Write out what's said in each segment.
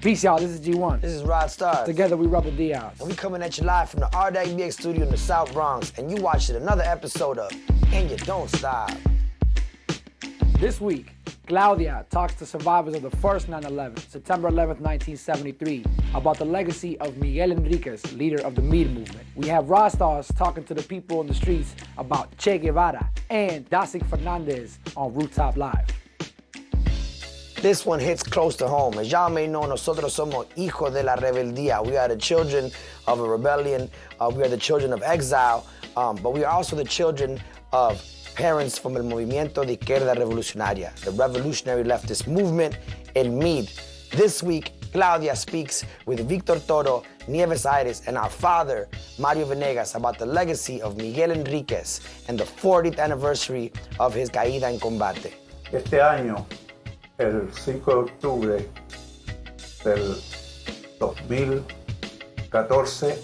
Peace, y'all. This is G1. This is Rod Stars. Together we rub the D out. And we coming at you live from the RWBX studio in the South Bronx, and you watching another episode of And You Don't Stop. This week, Claudia talks to survivors of the first 9/11, September 11th, 1973, about the legacy of Miguel Enriquez, leader of the MIR movement. We have Rod Stars talking to the people in the streets about Che Guevara, and Dasik Fernandez on Rooftop Live. This one hits close to home. As y'all may know, nosotros somos hijos de la rebeldía. We are the children of a rebellion. We are the children of exile, but we are also the children of parents from el movimiento de izquierda revolucionaria, the revolutionary leftist movement in MIR. This week, Claudia speaks with Víctor Toro, Nieves Ayres, and our father, Mario Venegas, about the legacy of Miguel Enriquez and the 40th anniversary of his caída en combate. Este año, el 5 de octubre del 2014,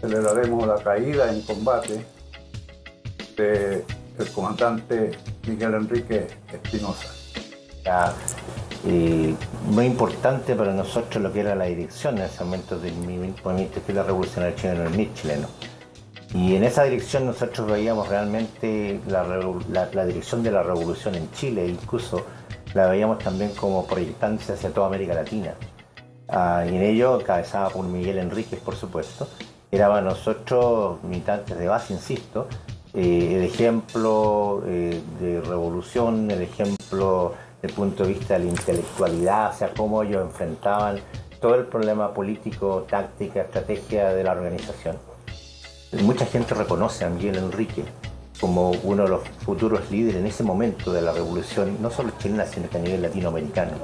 celebraremos la caída en combate del comandante Miguel Enriquez Espinosa. Muy importante para nosotros lo que era la dirección en ese momento del movimiento de la revolucionaria chilena, el MIR chileno. Y en esa dirección nosotros veíamos realmente la dirección de la revolución en Chile, incluso la veíamos también como proyectándose hacia toda América Latina. Y en ello, encabezada por Miguel Enríquez, por supuesto, era para nosotros, militantes de base, insisto, el ejemplo de revolución, el ejemplo desde el punto de vista de la intelectualidad, o sea, cómo ellos enfrentaban todo el problema político, táctica, estrategia de la organización. Mucha gente reconoce a Miguel Enríquez como uno de los futuros líderes en ese momento de la revolución, no solo chilena, sino que a nivel latinoamericano.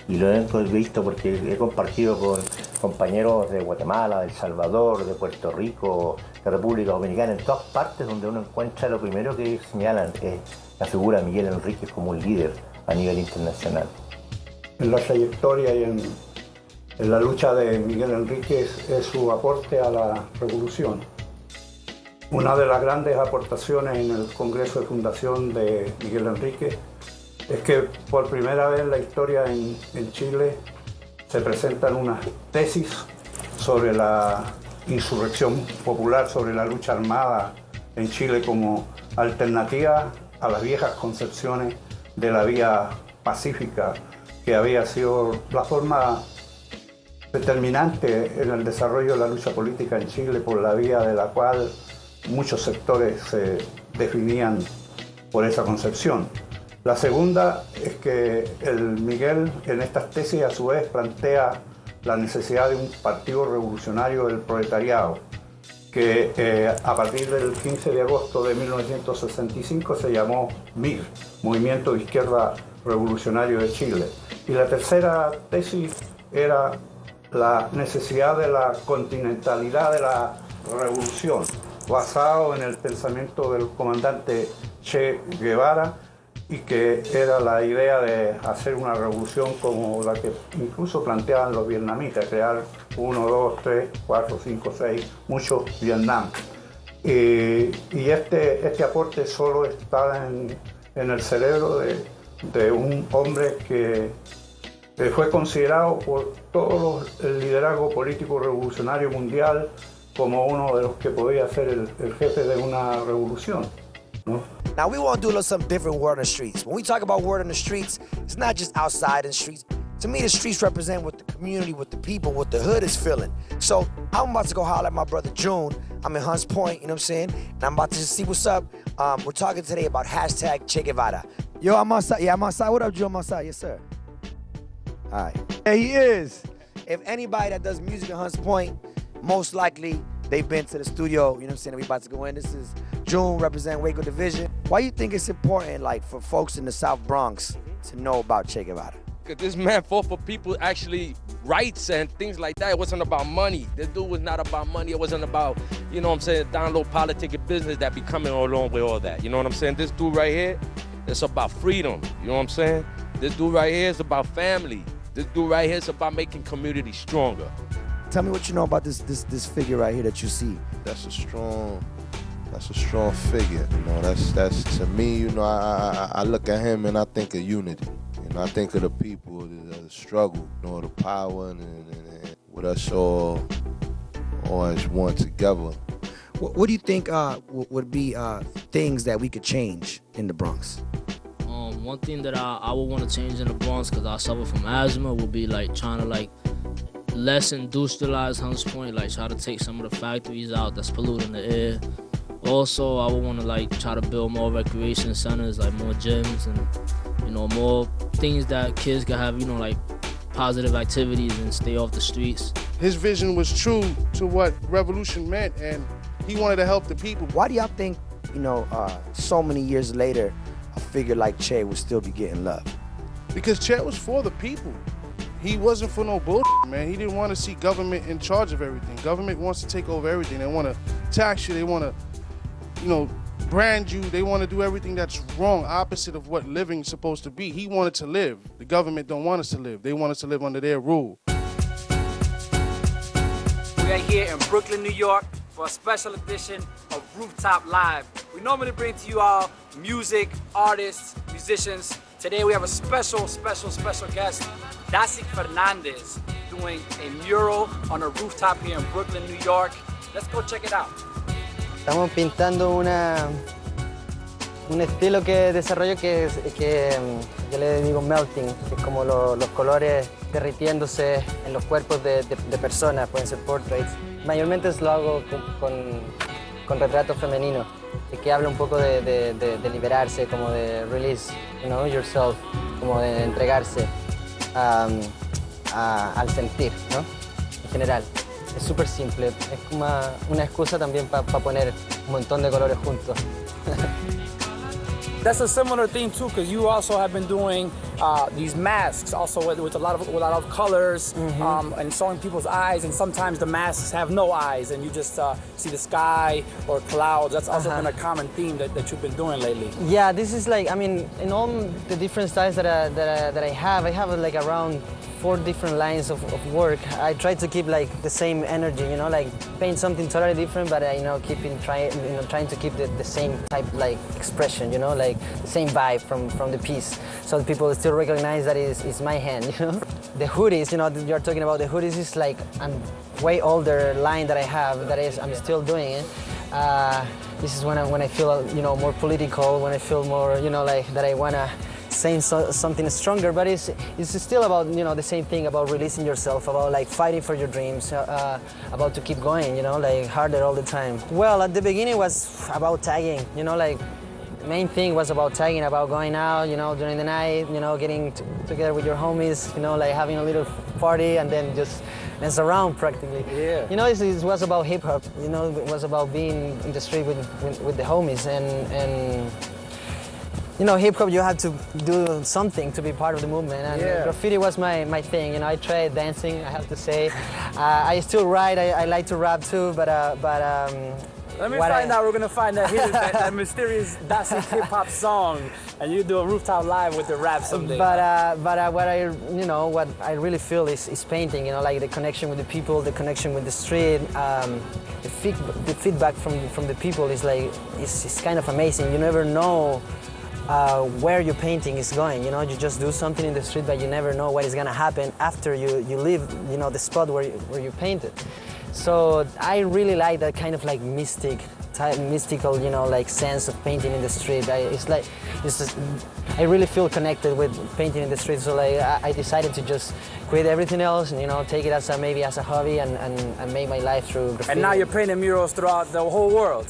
Y lo he visto porque he compartido con compañeros de Guatemala, de El Salvador, de Puerto Rico, de República Dominicana, en todas partes donde uno encuentra, lo primero que señalan es la figura de Miguel Enríquez como un líder a nivel internacional. En la trayectoria y en la lucha de Miguel Enríquez es su aporte a la revolución. Una de las grandes aportaciones en el Congreso de Fundación de Miguel Enríquez es que por primera vez en la historia en Chile se presentan unas tesis sobre la insurrección popular, sobre la lucha armada en Chile como alternativa a las viejas concepciones de la vía pacífica, que había sido la forma determinante en el desarrollo de la lucha política en Chile, por la vía de la cual muchos sectores se definían por esa concepción. La segunda es que el Miguel en estas tesis a su vez plantea la necesidad de un partido revolucionario del proletariado, que a partir del 15 de agosto de 1965 se llamó MIR, Movimiento de Izquierda Revolucionario de Chile. Y la tercera tesis era la necesidad de la continentalidad de la revolución, basado en el pensamiento del comandante Che Guevara, y que era la idea de hacer una revolución como la que incluso planteaban los vietnamitas, crear 1, 2, 3, 4, 5, 6, mucho Vietnam. Y este aporte solo está en el cerebro de un hombre que fue considerado por todo el liderazgo político revolucionario mundial como uno de los que podía ser el jefe de una revolución, ¿no? Now we want to do a little something different word on the streets. When we talk about word on the streets, it's not just outside in the streets. To me, the streets represent what the community, what the people, what the hood is feeling. So I'm about to go holler at my brother June. I'm in Hunts Point, you know what I'm saying? And I'm about to see what's up. We're talking today about hashtag Che Guevara. Yo, I'm outside. Yeah, I'm outside. What up, June? I'm outside. Yes, sir. All right. There he is. If anybody that does music in Hunts Point, most likely they've been to the studio, you know what I'm saying? We about to go in. This is June, representing Waco Division. Why you think it's important, like, for folks in the South Bronx to know about Che Guevara? This man fought for people actually rights and things like that. It wasn't about money. This dude was not about money. It wasn't about, you know what I'm saying, down low politics and business that be coming along with all that. You know what I'm saying? This dude right here, it's about freedom. You know what I'm saying? This dude right here is about family. This dude right here is about making community stronger. Tell me what you know about this figure right here that you see. That's a strong figure. You know, that's to me. You know, I look at him and I think of unity. You I think of the people, the struggle, the power, and with us all as one together. What do you think would be things that we could change in the Bronx? One thing that I would want to change in the Bronx, because I suffer from asthma, would be like trying to like less industrialize Hunts Point, like try to take some of the factories out that's polluting the air. Also, I would want to like try to build more recreation centers, like more gyms and more things that kids can have, like positive activities and stay off the streets. His vision was true to what revolution meant, and he wanted to help the people. Why do y'all think, so many years later, a figure like Che would still be getting love? Because Che was for the people. He wasn't for no bullshit, man. He didn't want to see government in charge of everything. Government wants to take over everything. They want to tax you. They want to, brand you. They want to do everything that's wrong, opposite of what living is supposed to be. He wanted to live. The government don't want us to live. They want us to live under their rule. We are here in Brooklyn, New York for a special edition of Rooftop Live. We normally bring to you all music, artists, musicians. Today we have a special guest, Dacic Fernandez, doing a mural on a rooftop here in Brooklyn, New York. Let's go check it out. Estamos pintando un estilo que desarrollo que yo le digo melting, que es como los colores derritiéndose en los cuerpos de personas, pueden ser portraits. Mayormente lo hago con retratos femeninos, que habla un poco de liberarse, como de release, yourself, como de entregarse al sentir, ¿no? En general. Es súper simple, es como una excusa también para poner un montón de colores juntos. That's a similar theme too, because you also have been doing these masks, also with a lot of colors, and showing people's eyes. And sometimes the masks have no eyes, and you just see the sky or clouds. That's also been a common theme that you've been doing lately. Yeah, this is like, in all the different styles that I have like around 4 different lines of work. I try to keep like the same energy, like paint something totally different, but trying to keep the same type like expression, like the same vibe from the piece, so that people still recognize that it's my hand, The hoodies, you're talking about the hoodies is like a way older line that I have I'm still doing it. This is when I feel more political, when I feel more like that I wanna say something stronger, but it's still about the same thing, about releasing yourself, about like fighting for your dreams, about to keep going, like harder all the time. Well, at the beginning it was about tagging, like the main thing was about tagging, about going out, during the night, getting together with your homies, like having a little party and then just mess around practically. Yeah. It was about hip hop, it was about being in the street with the homies and hip hop, you had to do something to be part of the movement, and graffiti was my thing. I tried dancing, I have to say. I still write. I like to rap too, but let me find out. We're gonna find that mysterious Dacic hip hop song, and you do a Rooftop Live with the rap someday. But what I really feel is painting. Like the connection with the people, the connection with the street. The feedback from the people is like it's kind of amazing. You never know where your painting is going, you just do something in the street, but you never know what is gonna happen after you leave, the spot where you painted. So I really like that kind of like mystical, like sense of painting in the street. I really feel connected with painting in the street. So like I decided to just quit everything else and take it as maybe as a hobby and make my life through graffiti. And now you're painting murals throughout the whole world.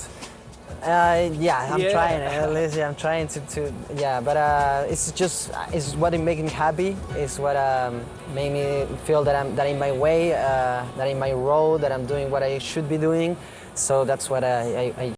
Yeah, I'm trying. At least I'm trying to but it's what makes me happy. It's what made me feel that I'm in my way, that in my role, that I'm doing what I should be doing. So that's what I